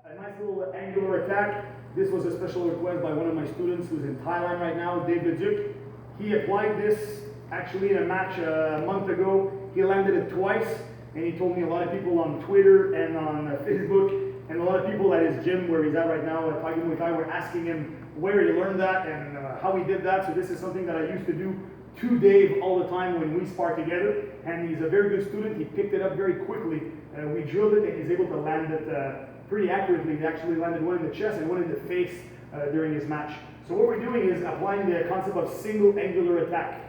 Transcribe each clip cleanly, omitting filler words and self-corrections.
A nice little angular attack. This was a special request by one of my students who's in Thailand right now, David Duke. He applied this actually in a match a month ago. He landed it twice, and he told me a lot of people on Twitter and on Facebook, and a lot of people at his gym where he's at right now at Muay Thai were asking him where he learned that and how he did that. So this is something that I used to do to Dave all the time when we spar together, and he's a very good student. He picked it up very quickly. We drilled it, and he's able to land it pretty accurately. He actually landed one in the chest and one in the face during his match. So what we're doing is applying the concept of single angular attack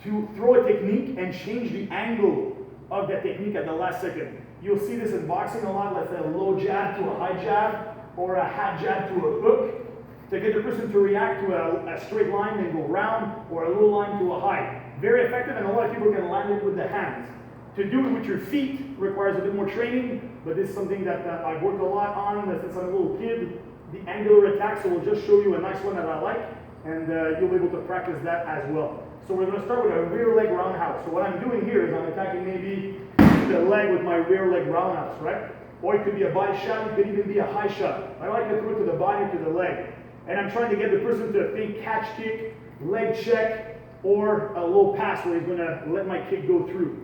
to throw a technique and change the angle of that technique at the last second. You'll see this in boxing a lot, let's say a low jab to a high jab, or a hat jab to a hook, to get the person to react to a straight line and go round, or a low line to a high. Very effective, and a lot of people can land it with the hands. To do it with your feet requires a bit more training, but this is something that I've worked a lot on since I'm a little kid. The angular attack, so we'll just show you a nice one that I like, and you'll be able to practice that as well. So we're going to start with a rear leg roundhouse. So what I'm doing here is I'm attacking maybe the leg with my rear leg roundhouse, right? Or it could be a body shot, it could even be a high shot. I like to throw it to the body or to the leg. And I'm trying to get the person to think catch kick, leg check, or a low pass where he's going to let my kick go through.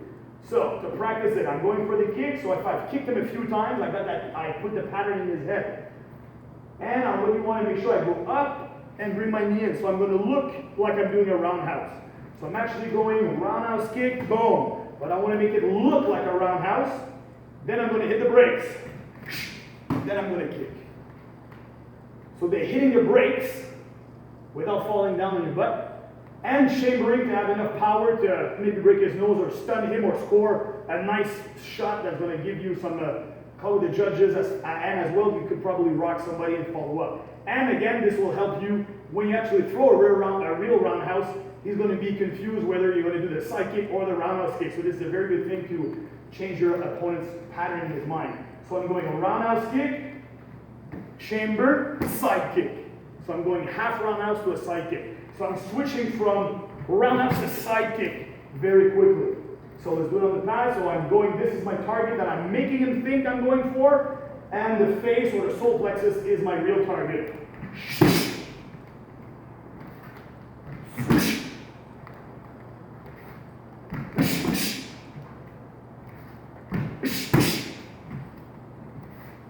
So to practice it, I'm going for the kick. So if I've kicked him a few times, I put the pattern in his head. And I really want to make sure I go up and bring my knee in. So I'm going to look like I'm doing a roundhouse. So I'm actually going roundhouse kick, boom. But I want to make it look like a roundhouse. Then I'm going to hit the brakes. Then I'm going to kick. So they're hitting the brakes without falling down on your butt, and chambering to have enough power to maybe break his nose or stun him or score a nice shot that's going to give you some color the judges, and as well you could probably rock somebody and follow up. And again, this will help you when you actually throw a real roundhouse. He's going to be confused whether you're going to do the side kick or the roundhouse kick. So this is a very good thing to change your opponent's pattern in his mind. So I'm going a roundhouse kick, chamber, side kick. So I'm going half roundhouse to a side kick. So I'm switching from roundhouse to side kick very quickly. So let's do it on the pad. So I'm going, this is my target that I'm making him think I'm going for, and the face or the solar plexus is my real target.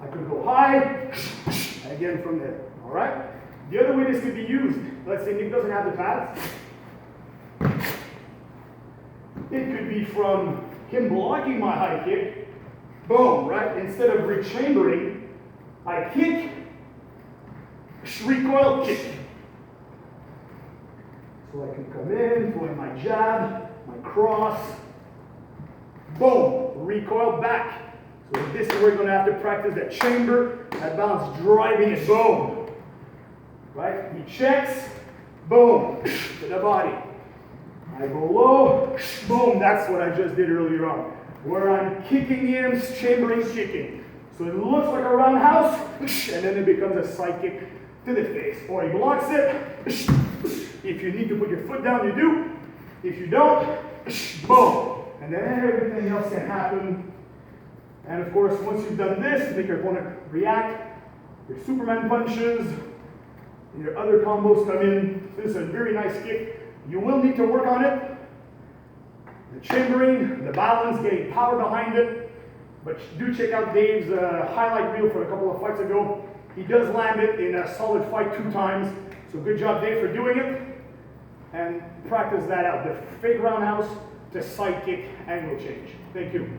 I could go high, again from there, all right? The other way this could be used, let's say Nick doesn't have the pads. It could be from him blocking my high kick, boom, right? Instead of rechambering, I kick, recoil, kick. So I can come in, throw in my jab, my cross, boom, recoil back. So this is where we're going to have to practice that chamber, that balance, driving it, boom. Right? He checks, boom, to the body. I go low, boom, that's what I just did earlier on. Where I'm kicking in, chambering, kicking. So it looks like a roundhouse, and then it becomes a side kick to the face. Or he blocks it. If you need to put your foot down, you do. If you don't, boom. And then everything else can happen. And of course, once you've done this, make your opponent react. Your Superman punches, and your other combos come in. This is a very nice kick. You will need to work on it. The chambering, the balance, getting power behind it. But do check out Dave's highlight reel for a couple of fights ago. He does land it in a solid fight 2 times. So good job, Dave, for doing it. And practice that out. The fake roundhouse to side kick angle change. Thank you.